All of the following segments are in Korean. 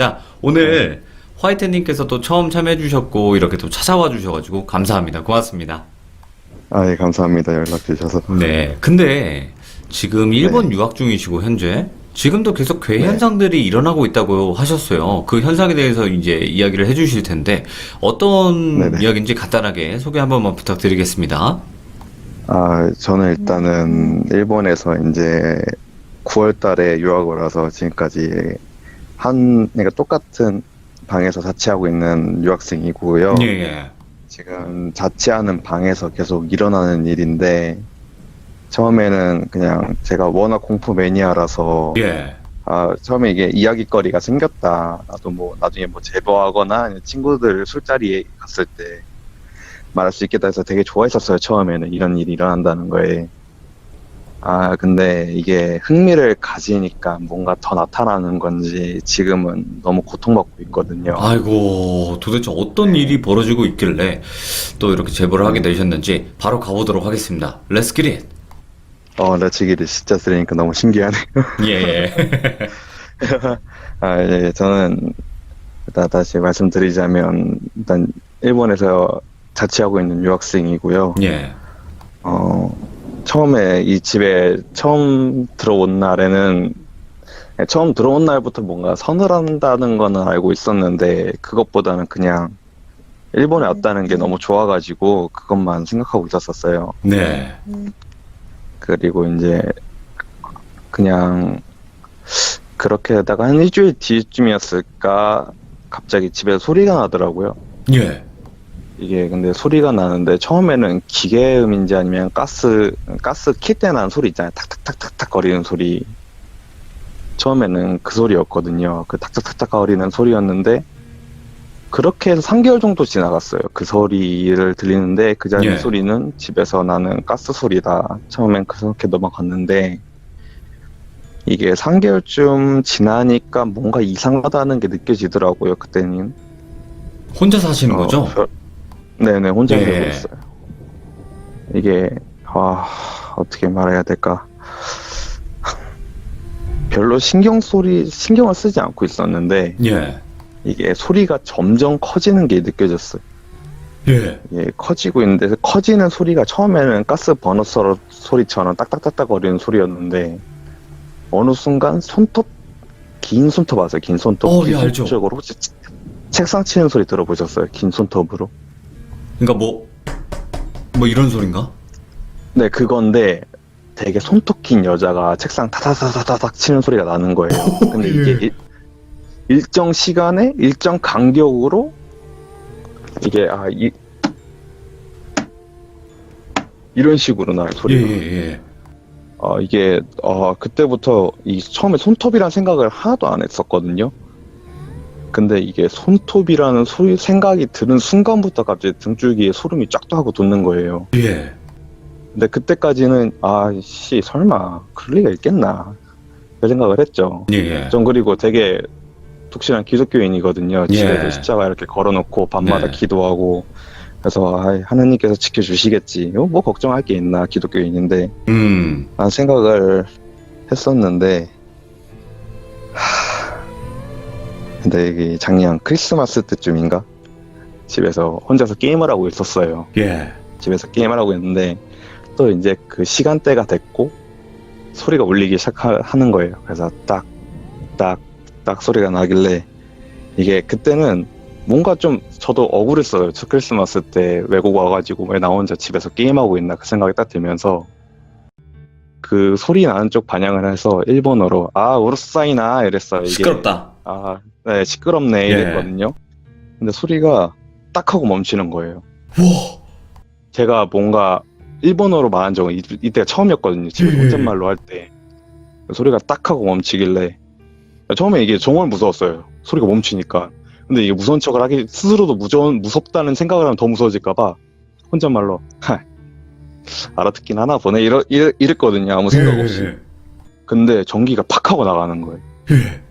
자, 오늘 화이트님께서 또 처음 참여해주셨고, 이렇게 또 찾아와 주셔가지고, 감사합니다. 고맙습니다. 아, 예, 감사합니다. 연락 주셔서. 네. 근데, 지금 일본 네. 유학 중이시고, 현재, 지금도 계속 괴 네. 현상들이 일어나고 있다고 하셨어요. 그 현상에 대해서 이제 이야기를 해주실 텐데, 어떤 네네. 이야기인지 간단하게 소개 한 번만 부탁드리겠습니다. 아, 저는 일단은 일본에서 이제 9월 달에 유학을 와서 지금까지 그러니까 똑같은 방에서 자취하고 있는 유학생이고요. 예, 예. 지금 자취하는 방에서 계속 일어나는 일인데, 처음에는 그냥 제가 워낙 공포 매니아라서, 예. 처음에 이게 이야기거리가 생겼다. 나도 뭐 나중에 뭐 제보하거나 아니면 친구들 술자리에 갔을 때 말할 수 있겠다 해서 되게 좋아했었어요. 처음에는 이런 일이 일어난다는 거에. 근데 이게 흥미를 가지니까 뭔가 더 나타나는 건지 지금은 너무 고통받고 있거든요. 아이고, 도대체 어떤 네. 일이 벌어지고 있길래 또 이렇게 제보를 하게 네. 되셨는지 바로 가보도록 하겠습니다. Let's get it. 레츠기를 진짜 들으니까 너무 신기하네요. 예, 예. 예, 저는 일단 다시 말씀드리자면 일단 일본에서 자취하고 있는 유학생이고요. 예. 처음에 이 집에 처음 들어온 날에는 처음 들어온 날부터 뭔가 서늘한다는 거는 알고 있었는데 그것보다는 그냥 일본에 왔다는 게 너무 좋아가지고 그것만 생각하고 있었었어요. 네. 그리고 이제 그냥 그렇게 하다가 한 일주일 뒤쯤이었을까 갑자기 집에 소리가 나더라고요. 예. 이게 근데 소리가 나는데 처음에는 기계음인지 아니면 가스 킬 때 나는 소리 있잖아요. 탁탁탁탁탁 거리는 소리. 처음에는 그 소리였거든요. 그 탁탁탁탁 거리는 소리였는데 그렇게 해서 3개월 정도 지나갔어요. 그 소리를 들리는데 그 자리 예. 소리는 집에서 나는 가스 소리다. 처음엔 그렇게 넘어갔는데 이게 3개월쯤 지나니까 뭔가 이상하다는 게 느껴지더라고요. 그때는. 혼자 사시는 거죠? 네네, 혼자 예. 살고 있어요. 이게, 어떻게 말해야 될까. 별로 신경을 쓰지 않고 있었는데, 예. 이게 소리가 점점 커지는 게 느껴졌어요. 예. 이게 커지고 있는데, 커지는 소리가 처음에는 가스 버너 소리처럼 딱딱딱딱 거리는 소리였는데, 어느 순간 긴 손톱 아세요? 긴 손톱. 예, 알죠. 기술적으로 혹시 책상 치는 소리 들어보셨어요? 긴 손톱으로? 그러니까 뭐 이런 소린가? 네, 그건데 되게 손톱 긴 여자가 책상 타다다다닥 치는 소리가 나는 거예요. 근데 이게 일정 시간에 일정 간격으로 이게 이런 식으로 나요, 예, 소리가. 예. 이게 그때부터 처음에 손톱이란 생각을 하나도 안 했었거든요. 근데 이게 손톱이라는 생각이 드는 순간부터 갑자기 등줄기에 소름이 쫙 하고 돋는 거예요. 예. 근데 그때까지는 설마 그럴 리가 있겠나 그 생각을 했죠. 예. 예. 전 그리고 되게 독실한 기독교인이거든요. 예. 집에도 십자가 이렇게 걸어놓고 밤마다 네. 기도하고 그래서 하나님께서 지켜주시겠지. 뭐 걱정할 게 있나 기독교인인데 라는 생각을 했었는데 근데 이게 작년 크리스마스 때쯤인가 집에서 혼자서 게임을 하고 있었어요. 예. 집에서 게임을 하고 있는데 또 이제 그 시간대가 됐고 소리가 울리기 시작하는 거예요. 그래서 딱 소리가 나길래 이게 그때는 뭔가 좀 저도 억울했어요. 첫 크리스마스 때 외국 와가지고 왜 나 혼자 집에서 게임하고 있나 그 생각이 딱 들면서 그 소리 나는 쪽 반영을 해서 일본어로 우르사이나 이랬어요. 이게 시끄럽다. 네, 시끄럽네 예. 이랬거든요. 근데 소리가 딱 하고 멈추는 거예요. 와. 제가 뭔가 일본어로 말한 적은 이때가 처음이었거든요. 집에서 혼잣말로 할 때. 소리가 딱 하고 멈추길래 처음에 이게 정말 무서웠어요. 소리가 멈추니까. 근데 이게 무서운 척을 하기 스스로도 무섭다는 생각을 하면 더 무서워질까봐 혼잣말로 알아듣긴 하나 보네 이랬거든요. 아무 생각 없이. 근데 전기가 팍 하고 나가는 거예요. 예.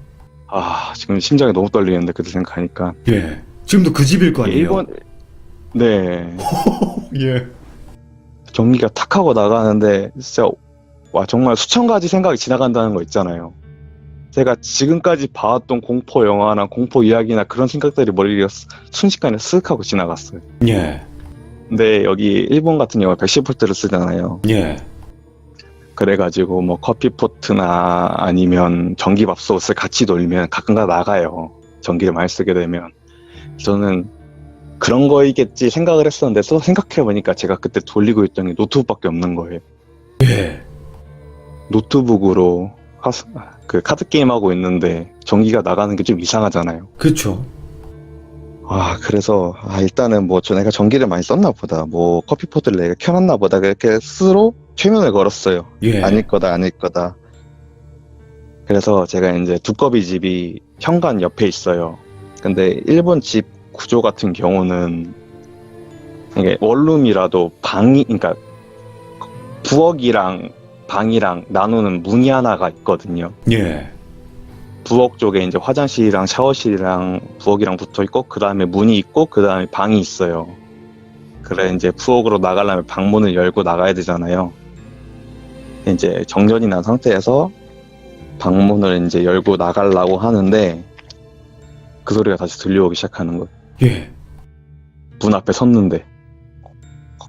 지금 심장이 너무 떨리는데 그때 생각하니까. 예. 지금도 그 집일 거 아니에요? 네. 예. 전기가 탁 하고 나가는데 진짜 정말 수천 가지 생각이 지나간다는 거 있잖아요. 제가 지금까지 봐왔던 공포 영화나 공포 이야기나 그런 생각들이 머리에 순식간에 쓱 하고 지나갔어요. 예. 근데 여기 일본 같은 경우는 110V를 쓰잖아요. 예. 그래가지고 뭐 커피포트나 아니면 전기밥솥을 같이 돌리면 가끔가다 나가요. 전기를 많이 쓰게 되면. 저는 그런 거이겠지 생각을 했었는데 또 생각해보니까 제가 그때 돌리고 있던 게 노트북밖에 없는 거예요. 예. 노트북으로 그 카드 게임 하고 있는데 전기가 나가는 게 좀 이상하잖아요. 그쵸. 그래서 일단은 뭐 내가 전기를 많이 썼나 보다. 뭐 커피포트를 내가 켜놨나 보다. 그렇게 스스로 최면을 걸었어요. 예. 아닐 거다. 그래서 제가 이제 두꺼비 집이 현관 옆에 있어요. 근데 일본 집 구조 같은 경우는 이게 원룸이라도 그러니까 부엌이랑 방이랑 나누는 문이 하나가 있거든요. 예. 부엌 쪽에 이제 화장실이랑 샤워실이랑 부엌이랑 붙어 있고, 그 다음에 문이 있고, 그 다음에 방이 있어요. 그래, 이제 부엌으로 나가려면 방문을 열고 나가야 되잖아요. 이제 정전이 난 상태에서 방문을 이제 열고 나가려고 하는데, 그 소리가 다시 들려오기 시작하는 거예요. 예. 문 앞에 섰는데,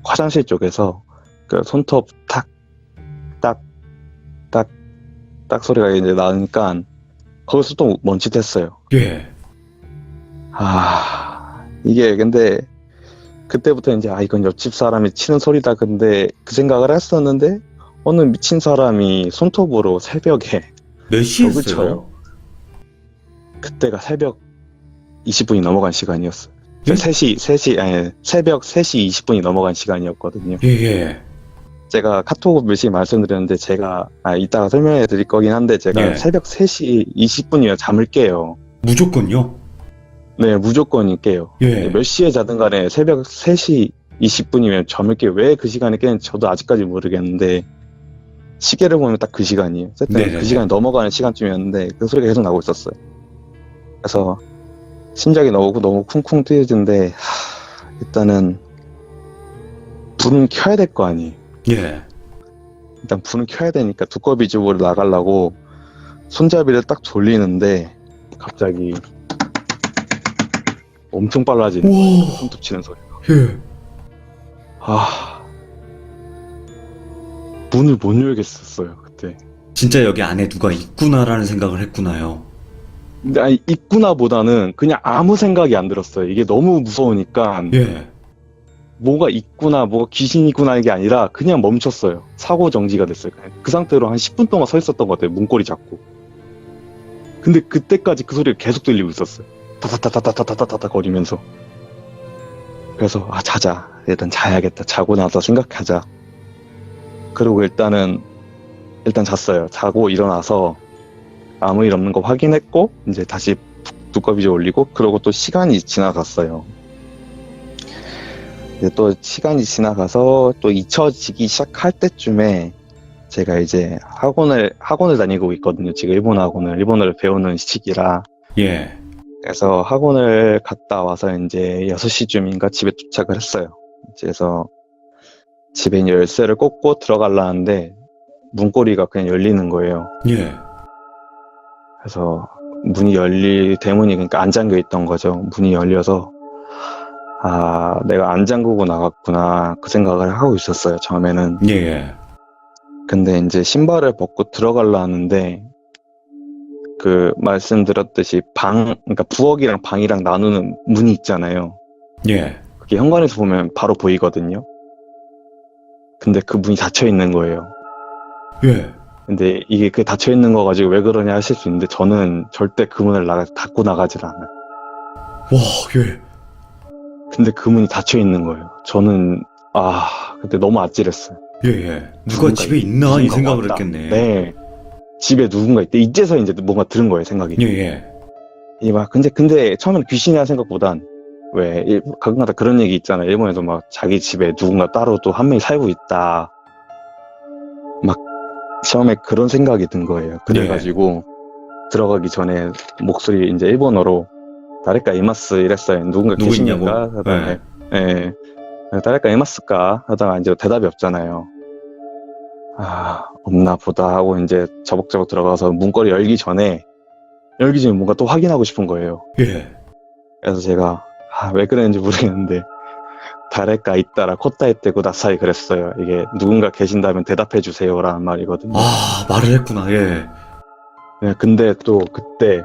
화장실 쪽에서 그 손톱 탁, 딱, 딱, 딱 소리가 이제 나니까, 거기서 또 멈칫했어요. 예. 이게 근데 그때부터 이제 이건 옆집 사람이 치는 소리다. 근데 그 생각을 했었는데 어느 미친 사람이 손톱으로 새벽에 몇 시였어요? 벽을 쳐요. 그때가 새벽 20분이 넘어간 시간이었어요. 예? 새벽 3시 20분이 넘어간 시간이었거든요. 예. 제가 카톡 메시지 말씀드렸는데 제가 이따가 설명해 드릴 거긴 한데 제가 예. 새벽 3시 20분이면 잠을 깨요. 무조건요? 네, 무조건 깨요. 예. 몇 시에 자든 간에 새벽 3시 20분이면 잠을 깨요. 왜 그 시간에 깨는지 저도 아직까지 모르겠는데 시계를 보면 딱 그 시간이에요. 어쨌든 네네네. 그 시간이 넘어가는 시간쯤이었는데 그 소리가 계속 나고 있었어요. 그래서 심장이 너무 쿵쿵 뛰어지는데 일단은 불은 켜야 될 거 아니에요. 예. 일단 불은 켜야 되니까 두꺼비 집으로 나가려고 손잡이를 딱 돌리는데 갑자기 엄청 빨라지는 거예요. 우와. 손톱 치는 소리가. 예. 문을 못 열겠었어요, 그때. 진짜 여기 안에 누가 있구나라는 생각을 했구나요. 근데 있구나 보다는 그냥 아무 생각이 안 들었어요. 이게 너무 무서우니까 예. 뭐가 있구나, 뭐가 귀신이 있구나 이게 아니라 그냥 멈췄어요. 사고 정지가 됐어요. 그 상태로 한 10분 동안 서 있었던 것 같아요. 문고리 잡고. 근데 그때까지 그 소리가 계속 들리고 있었어요. 타타타타타타타타타 거리면서. 그래서 자자. 일단 자야겠다. 자고 나서 생각하자. 그리고 일단 잤어요. 자고 일어나서 아무 일 없는 거 확인했고 이제 다시 두꺼비에 올리고 그러고 또 시간이 지나갔어요. 이제 또 시간이 지나가서 또 잊혀지기 시작할 때쯤에 제가 이제 학원을 다니고 있거든요. 지금 일본어를 배우는 시기라. 예. 그래서 학원을 갔다 와서 이제 6시쯤인가 집에 도착을 했어요. 그래서 집에 열쇠를 꽂고 들어가려는데 문고리가 그냥 열리는 거예요. 예. 그래서 대문이 그러니까 안 잠겨 있던 거죠. 문이 열려서 내가 안 잠그고 나갔구나 그 생각을 하고 있었어요. 처음에는. 예. 근데 이제 신발을 벗고 들어가려 하는데 그 말씀드렸듯이 그러니까 부엌이랑 방이랑 나누는 문이 있잖아요. 예. 그게 현관에서 보면 바로 보이거든요. 근데 그 문이 닫혀 있는 거예요. 예. 근데 이게 그 닫혀 있는 거 가지고 왜 그러냐 하실 수 있는데 저는 절대 그 문을 닫고 나가질 않아요. 와, 예. 근데 그 문이 닫혀 있는 거예요. 저는 그때 너무 아찔했어요. 예. 누가 집에 있나 이 생각을 왔다. 했겠네. 네. 집에 누군가 있대. 이제서 이제 뭔가 들은 거예요, 생각이. 예. 이게 근데 처음엔 귀신이라는 생각보단 가끔가다 그런 얘기 있잖아요. 일본에도 막 자기 집에 누군가 따로 또 한 명이 살고 있다. 막 처음에 그런 생각이 든 거예요. 그래가지고 들어가기 전에 목소리 이제 일본어로 다레까 이마스 이랬어요. 누군가 계십니까? 하다가 예. 다레까 이마스까? 하다가 이제 대답이 없잖아요. 없나 보다 하고 이제 저벅저벅 들어가서 문고리 열기 전에 열기 전에 뭔가 또 확인하고 싶은 거예요. 예. 그래서 제가 왜 그랬는지 모르겠는데 다레까 있다라 코타에테 구다사이 그랬어요. 이게 누군가 계신다면 대답해 주세요라는 말이거든요. 아, 말을 했구나. 예. 네, 근데 또 그때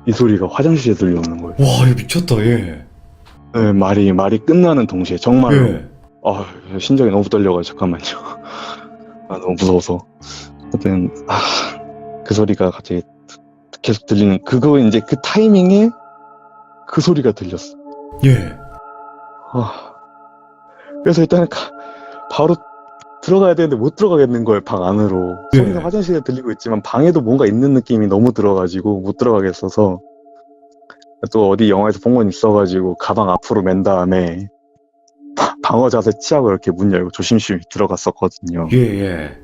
이 소리가 화장실에 들려오는 거예요. 와, 이거 미쳤다. 예. 네, 말이 끝나는 동시에 정말로 예. 심장이 너무 떨려가지고 잠깐만요. 너무 무서워서. 하여튼 그 소리가 갑자기 계속 들리는 그거 이제 그 타이밍에 그 소리가 들렸어. 예. 그래서 일단은 바로 들어가야 되는데 못 들어가겠는 거예요, 방 안으로. 네. 소리가 화장실에 들리고 있지만 방에도 뭔가 있는 느낌이 너무 들어가지고 못 들어가겠어서 또 어디 영화에서 본 건 있어가지고 가방 앞으로 맨 다음에 방어 자세 취하고 이렇게 문 열고 조심스레 들어갔었거든요. 예, 예.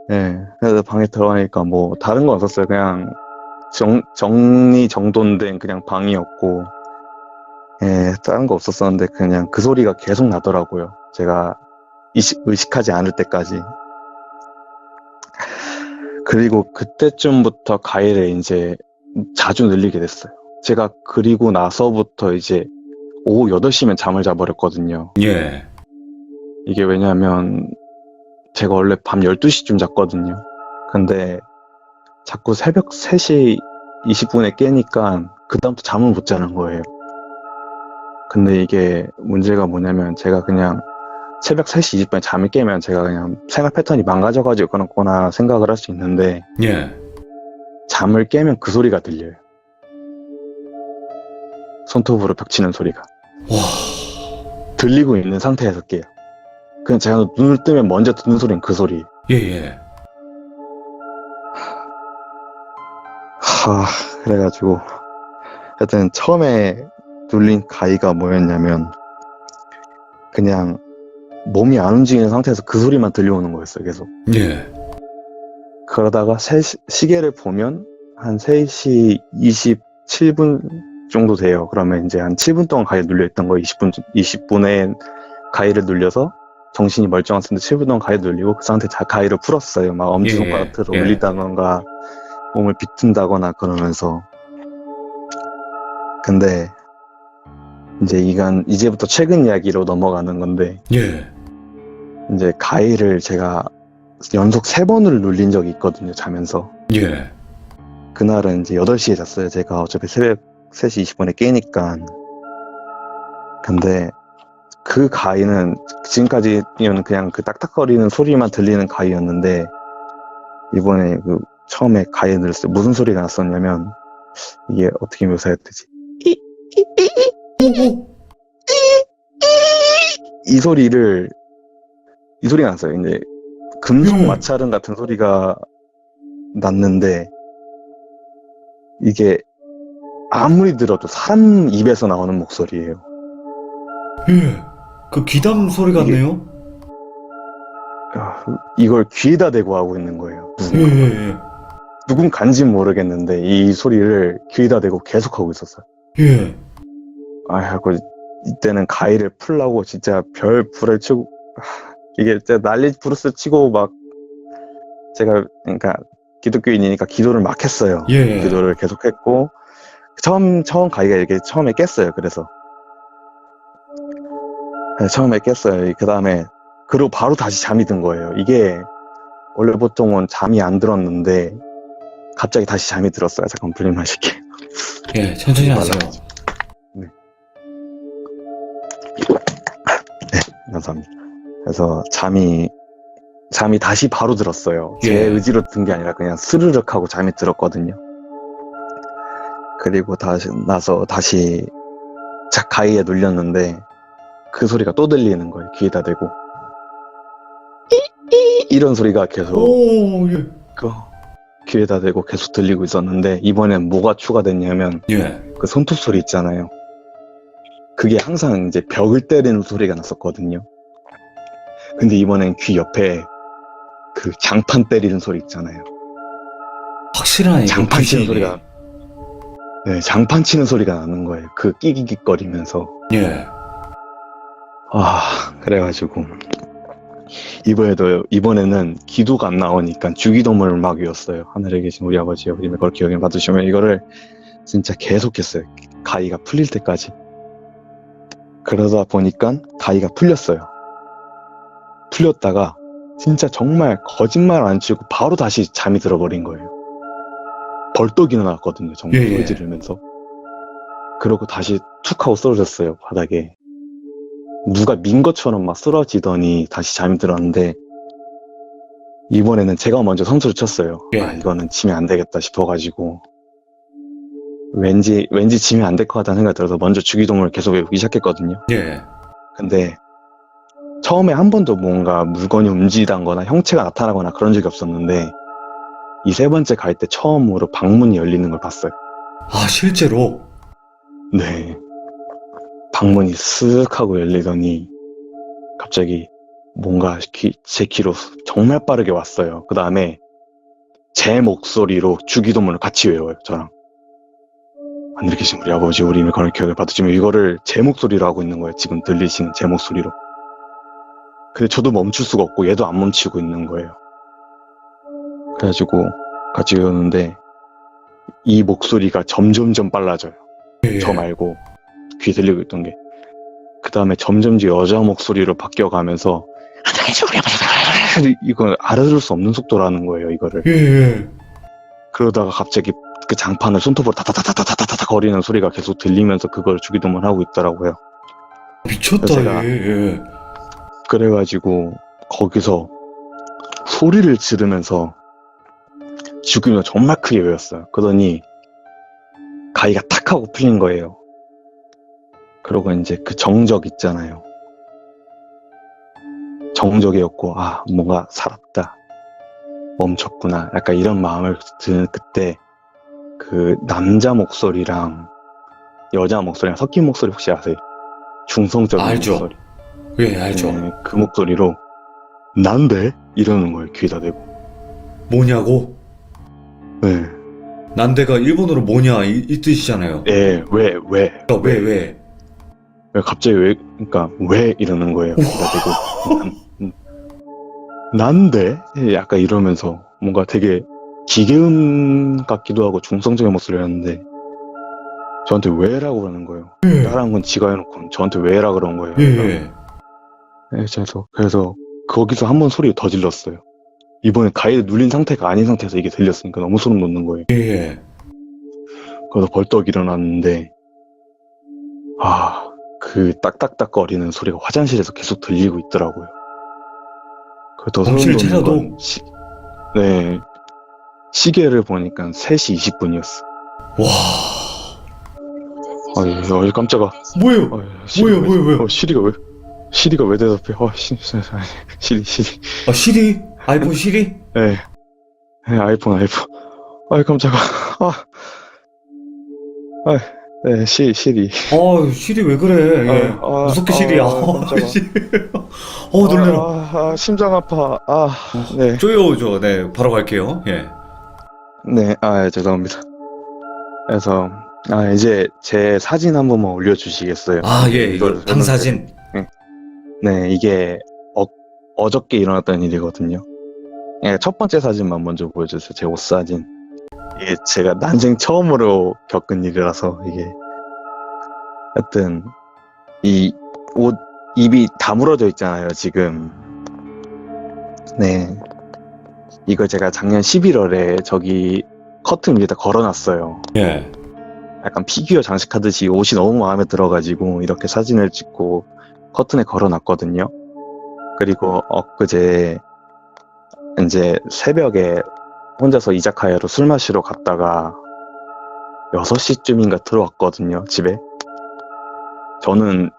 네, 그래서 방에 들어가니까 뭐 다른 건 없었어요. 그냥 정리정돈된 그냥 방이었고, 예, 다른 거 없었었는데 그냥 그 소리가 계속 나더라고요. 제가 의식하지 않을 때까지. 그리고 그때쯤부터 가위를 이제 자주 늘리게 됐어요. 제가 그리고 나서부터 이제 오후 8시면 잠을 자버렸거든요. 예. 이게 왜냐면 제가 원래 밤 12시쯤 잤거든요. 근데 자꾸 새벽 3시 20분에 깨니까 그다음부터 잠을 못 자는 거예요. 근데 이게 문제가 뭐냐면 제가 그냥 새벽 3시 20분에 잠이 깨면 제가 그냥 생활 패턴이 망가져가지고 그렇거나 생각을 할 수 있는데 예. 잠을 깨면 그 소리가 들려요. 손톱으로 벽 치는 소리가. 와. 들리고 있는 상태에서 깨요. 그냥 제가 눈을 뜨면 먼저 듣는 소리는 그 소리. 예, 예. 그래가지고 하여튼 처음에 눌린 가위가 뭐였냐면 그냥 몸이 안 움직이는 상태에서 그 소리만 들려오는 거였어요, 계속. 예. 그러다가 시계를 보면 한 3시 27분 정도 돼요. 그러면 이제 한 7분 동안 가위를 눌려있던 거 20분에 가위를 눌려서 정신이 멀쩡한 상태 7분 동안 가위를 눌리고 그 상태 가위를 풀었어요. 막 엄지손가락으로 예. 올리다던가 몸을 비튼다거나 그러면서. 근데 이제 이제부터 최근 이야기로 넘어가는 건데 예. 이제 가위를 제가 연속 3번을 눌린 적이 있거든요, 자면서. 예. 그날은 이제 8시에 잤어요. 제가 어차피 새벽 3시 20분에 깨니까. 근데 그 가위는 지금까지는 그냥 그 딱딱거리는 소리만 들리는 가위였는데 이번에 그 처음에 가위 들었을 때 무슨 소리가 났었냐면 이게 어떻게 묘사해야 되지? 이 소리가 났어요. 이제 금속 마찰음 같은 소리가 났는데 이게 아무리 들어도 사람 입에서 나오는 목소리예요. 예. 그 귀담 소리 같네요? 이걸 귀에다 대고 하고 있는 거예요. 예, 예, 누군가인지는 모르겠는데 이 소리를 귀에다 대고 계속 하고 있었어요. 예. 하고 이때는 가위를 풀라고 진짜 별 불을 치고 이게 진짜 난리 부르스 치고 막 제가 그러니까 기독교인이니까 기도를 막 했어요. 예. 기도를 계속 했고 처음 가위가 이렇게 처음에 깼어요. 그래서 네, 처음에 깼어요. 그 다음에 그리고 바로 다시 잠이 든 거예요. 이게 원래 보통은 잠이 안 들었는데 갑자기 다시 잠이 들었어요. 잠깐 분리 마실게요. 예, 천천히 하세요. 네. 감사합니다. 그래서 잠이 다시 바로 들었어요. 제 예. 의지로 든 게 아니라 그냥 스르륵 하고 잠이 들었거든요. 그리고 다시 가위에 눌렸는데 그 소리가 또 들리는 거예요. 귀에다 대고 이런 소리가 계속 오, 예. 귀에다 대고 계속 들리고 있었는데 이번엔 뭐가 추가됐냐면 예. 그 손톱 소리 있잖아요. 그게 항상 이제 벽을 때리는 소리가 났었거든요. 근데 이번엔 귀 옆에 그 장판 때리는 소리 있잖아요. 확실한 장판 치는 소리가 장판 치는 소리가 나는 거예요. 그 끼기끼거리면서. 예. 그래가지고 이번에는 기도가 안 나오니까 주기도문을 막 외웠어요. 하늘에 계신 우리 아버지여 우리 걸 기억에 받으시면 이거를 진짜 계속했어요. 가위가 풀릴 때까지. 그러다 보니까 가위가 풀렸어요. 풀렸다가 진짜 정말 거짓말 안 치고 바로 다시 잠이 들어버린 거예요. 벌떡 일어났거든요. 정말 예, 예. 소리 지르면서. 그러고 다시 툭 하고 쓰러졌어요. 바닥에. 누가 민 것처럼 막 쓰러지더니 다시 잠이 들었는데 이번에는 제가 먼저 선수를 쳤어요. 예. 아, 이거는 치면 안 되겠다 싶어가지고 왠지 치면 안 될 것 같다는 생각이 들어서 먼저 주기도문을 계속 외우기 시작했거든요. 예. 근데 처음에 한 번도 뭔가 물건이 움직이다거나 형체가 나타나거나 그런 적이 없었는데 이 세 번째 갈 때 처음으로 방문이 열리는 걸 봤어요. 아, 실제로? 네. 방문이 쓱 하고 열리더니 갑자기 뭔가 제 귀로 정말 빠르게 왔어요. 그 다음에 제 목소리로 주기도문을 같이 외워요. 저랑. 하늘에 계신 우리 아버지 우리 이름을 거룩히 기억을 받으시며 이거를 제 목소리로 하고 있는 거예요. 지금 들리시는 제 목소리로. 근데 저도 멈출 수가 없고 얘도 안 멈추고 있는 거예요. 그래가지고 같이 외우는데 이 목소리가 점점점 빨라져요. 예. 저 말고 귀에 들리고 있던 게. 그 다음에 점점 여자 목소리로 바뀌어가면서 이거 알아들을 수 없는 속도라는 거예요. 이거를. 예. 그러다가 갑자기 그 장판을 손톱으로 다다다다다다다다 거리는 소리가 계속 들리면서 그걸 주기도문 하고 있더라고요. 미쳤다. 제가- 예. 그래가지고 거기서 소리를 지르면서 주기도문을 정말 크게 외웠어요. 그러더니 가위가 탁 하고 풀린 거예요. 그러고 이제 그 정적 있잖아요. 정적이었고 아 뭔가 살았다. 멈췄구나. 약간 이런 마음을 드는 그때 그 남자 목소리랑 여자 목소리랑 섞인 목소리 혹시 아세요? 중성적인 알죠. 목소리. 예, 알죠. 네, 그 목소리로 난데? 이러는 거예요. 귀에다 대고. 뭐냐고? 네. 난데가 일본어로 뭐냐 이 뜻이잖아요. 예, 왜? 그러니까 왜? 왜 갑자기 그러니까 왜 이러는 거예요. 귀에다 대고. 난데? 예, 약간 이러면서 뭔가 되게 기계음 같기도 하고 중성적인 목소리였는데 저한테 왜라고 그러는 거예요. 예. 다른 건 지가 해놓고 저한테 왜라 그런 거예요. 예. 네, 그래서 거기서 한 번 소리 더 질렀어요. 이번에 가위에 눌린 상태가 아닌 상태에서 이게 들렸으니까 너무 소름 돋는 거예요. 예. 그래서 벌떡 일어났는데 그 딱딱딱 거리는 소리가 화장실에서 계속 들리고 있더라고요. 더 정신을 소름 돋는 차려도? 건 네, 시계를 보니까 3시 20분이었어. 와. 깜짝아. 뭐예요? 뭐예요? 시리가 왜 대답해? 시리. 아, 시리? 아이폰 시리? 네, 아이폰. 깜짝아. 네, 시리. 시리 왜 그래? 예. 무섭게 시리야. 깜짝아. 놀래라. 심장 아파. 네. 쪼요. 네, 바로 갈게요. 예. 네, 죄송합니다. 그래서, 이제 제 사진 한 번만 올려주시겠어요? 아, 예, 이거 이걸 방사진. 네, 이게 어저께 일어났던 일이거든요. 예, 첫 번째 사진만 먼저 보여주세요. 제 옷 사진. 이게 제가 난생 처음으로 겪은 일이라서 이게 하여튼 이 옷 입이 다물어져 있잖아요, 지금. 네. 이거 제가 작년 11월에 저기 커튼 위에다 걸어놨어요. 예. 약간 피규어 장식하듯이 옷이 너무 마음에 들어가지고 이렇게 사진을 찍고 커튼에 걸어놨거든요. 그리고 엊그제 이제 새벽에 혼자서 이자카야로 술 마시러 갔다가 6시쯤인가 들어왔거든요, 집에. 저는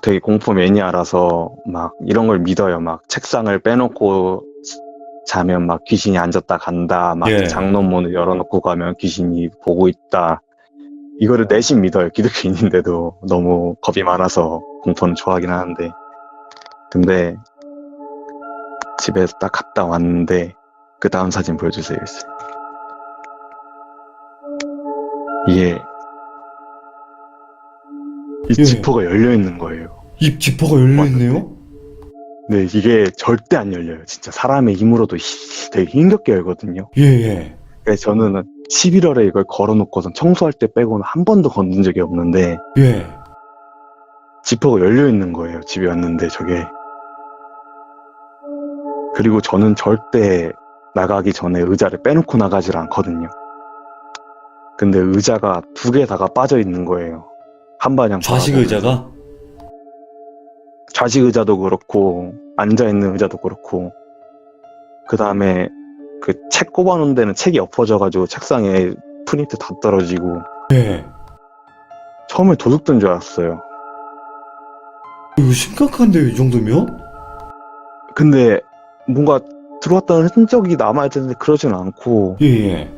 되게 공포 매니아라서 막 이런 걸 믿어요. 막 책상을 빼놓고 자면 막 귀신이 앉았다 간다. 막 예. 장롱문을 열어놓고 가면 귀신이 보고 있다. 이거를 내심 믿어요. 기독교인인데도 너무 겁이 많아서 공포는 좋아하긴 하는데. 근데 집에서 딱 갔다 왔는데 그 다음 사진 보여주세요. 이게 이 예. 지퍼가 열려 있는 거예요. 입 지퍼가 열려있네요? 네, 이게 절대 안 열려요. 진짜 사람의 힘으로도 되게 힘겹게 열거든요. 예, 예. 그래서 저는 11월에 이걸 걸어놓고선 청소할 때 빼고는 한 번도 건든 적이 없는데 예. 지퍼가 열려 있는 거예요. 집에 왔는데 저게. 그리고 저는 절대 나가기 전에 의자를 빼놓고 나가질 않거든요. 근데 의자가 두 개 다가 빠져 있는 거예요. 한 방향 좌식 바라보면서. 의자가? 좌식 의자도 그렇고 앉아 있는 의자도 그렇고 그 다음에 그 책 꼽아놓은 데는 책이 엎어져가지고 책상에 프린트 다 떨어지고 예. 처음에 도둑 든 줄 알았어요. 이거 심각한데요, 이 정도면? 근데 뭔가 들어왔다는 흔적이 남아야 되는데 그러진 않고 예, 예.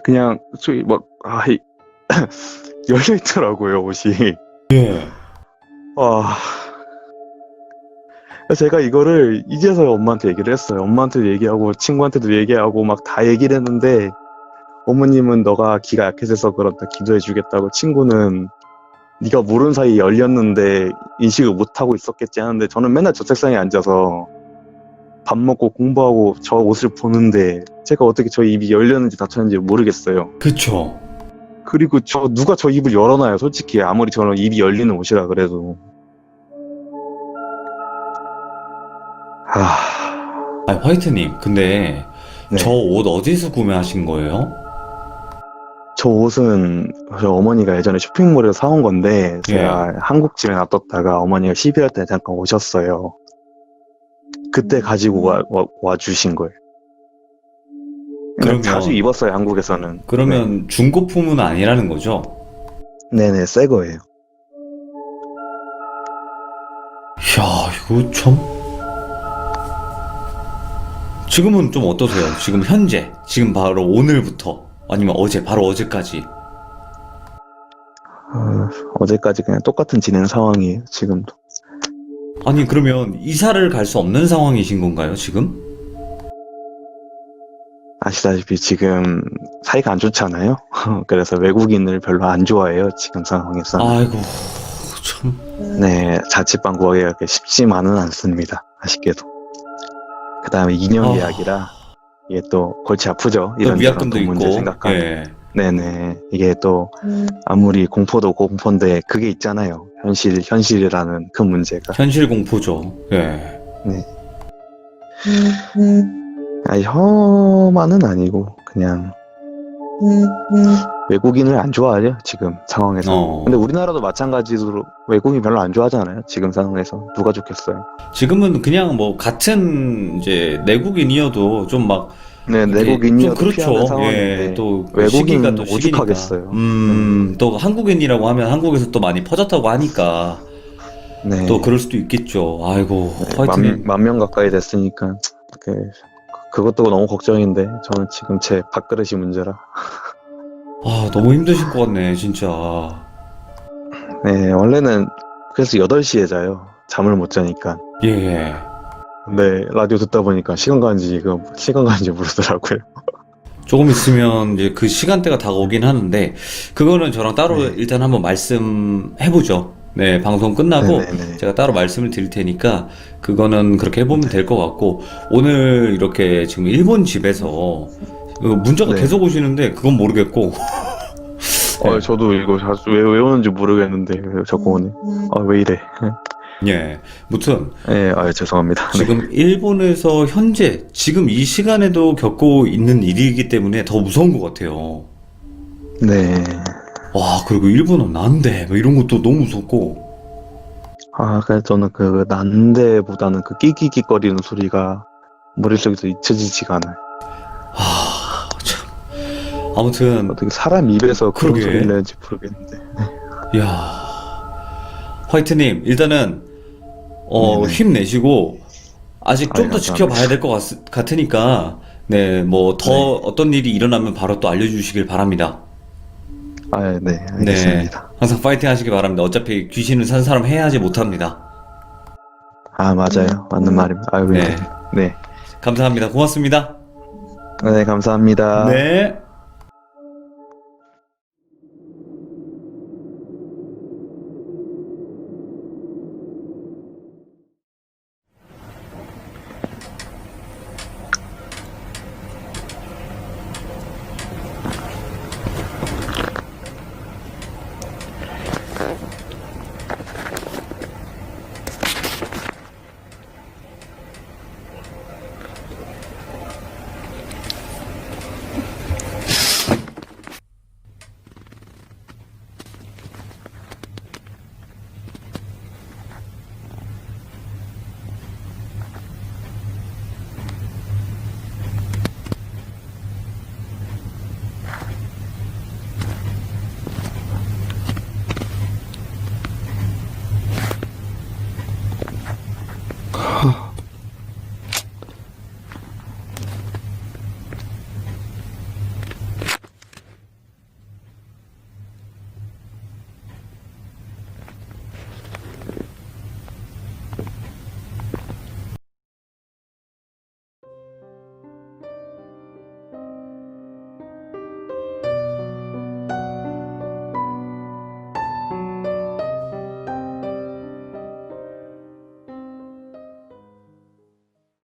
그냥 저기 열려 있더라고요, 옷이. 예. 제가 이거를 이제서야 엄마한테 얘기를 했어요. 엄마한테도 얘기하고 친구한테도 얘기하고 막 다 얘기를 했는데 어머님은 너가 기가 약해져서 그렇다 기도해 주겠다고, 친구는 네가 모르는 사이에 열렸는데 인식을 못하고 있었겠지 하는데 저는 맨날 저 책상에 앉아서 밥 먹고 공부하고 저 옷을 보는데 제가 어떻게 저 입이 열렸는지 닫혔는지 모르겠어요. 그쵸. 그리고 누가 저 입을 열어놔요, 솔직히. 아무리 저는 입이 열리는 옷이라 그래도. 아니, 화이트님, 근데 네. 저 옷 어디서 구매하신 거예요? 저 옷은 저 어머니가 예전에 쇼핑몰에서 사온 건데 제가 한국 집에 놔뒀다가 어머니가 12월 때 잠깐 오셨어요. 그때 가지고 와 주신 거예요. 그러면- 자주 입었어요, 한국에서는. 그러면 중고품은 아니라는 거죠? 네네, 새 거예요. 이야, 이거 참. 지금은 좀 어떠세요? 지금 현재, 지금 바로 오늘부터, 아니면 어제, 바로 어제까지. 어제까지 그냥 똑같은 지낸 상황이에요, 지금도. 아니, 그러면 이사를 갈 수 없는 상황이신 건가요, 지금? 아시다시피 지금 사이가 안 좋잖아요. 그래서 외국인을 별로 안 좋아해요, 지금 상황에서. 아이고, 참. 네, 자취방 구하기가 그렇게 쉽지만은 않습니다, 아쉽게도. 그 다음에 2년 계약이라 이게 또 골치 아프죠. 또 이런 위약금도 돈 문제 있고, 생각하면. 예. 네네. 이게 또 아무리 공포도 공포인데 그게 있잖아요. 현실이라는 그 문제가. 현실 공포죠. 예. 아니, 혐한은 아니고 그냥 외국인을 안 좋아하죠, 지금 상황에서. 근데 우리나라도 마찬가지로 외국인 별로 안 좋아하잖아요, 지금 상황에서. 누가 좋겠어요. 지금은 그냥 뭐 같은 이제 내국인이어도 좀 막 네, 이렇게 내국인이어도 좀 그렇죠. 피하는 상황인데 예, 또 외국인은 시기가 또 시기니까. 오죽하겠어요. 또 한국인이라고 하면 한국에서 또 많이 퍼졌다고 하니까 네. 또 그럴 수도 있겠죠. 아이고, 네, 화이팅. 만 명 가까이 됐으니까 그것도 너무 걱정인데 저는 지금 제 밥그릇이 문제라. 아, 너무 힘드실 것 같네, 진짜. 네, 원래는 그래서 8시에 자요. 잠을 못 자니까. 예, 예. 근데 라디오 듣다 보니까 시간 가는지 모르더라고요. 조금 있으면 이제 그 시간대가 다가오긴 하는데, 그거는 저랑 따로 네. 일단 한번 말씀해보죠. 네, 방송 끝나고 네네네. 제가 따로 말씀을 드릴 테니까, 그거는 그렇게 해보면 될 것 같고, 오늘 이렇게 지금 일본 집에서 문자가 네. 계속 오시는데, 그건 모르겠고, 저도 이거 자주 왜 오는지 모르겠는데 왜 자꾸 오네. 왜 이래. 예. 무튼, 네, 죄송합니다. 네. 지금 일본에서 현재, 지금 이 시간에도 겪고 있는 일이기 때문에 더 무서운 것 같아요. 네. 와, 그리고 일본은 난데, 뭐 이런 것도 너무 무섭고, 그래서 저는 그 난데보다는 그 끼끼끼거리는 소리가 머릿속에서 잊혀지지가 않아요. 참. 아무튼, 어떻게 사람 입에서 그런 그러게. 소리를 내는지 모르겠는데. 이야. 화이트님, 일단은, 네네. 힘내시고, 아직 좀 더 감사합니다. 지켜봐야 될 것 같으니까, 네, 뭐, 더 네. 어떤 일이 일어나면 바로 또 알려주시길 바랍니다. 네, 알겠습니다. 네. 항상 파이팅 하시길 바랍니다. 어차피 귀신을 산 사람 해야지 못합니다. 맞아요. 맞는 말입니다. 네. 네. 감사합니다. 고맙습니다. 네, 감사합니다. 네.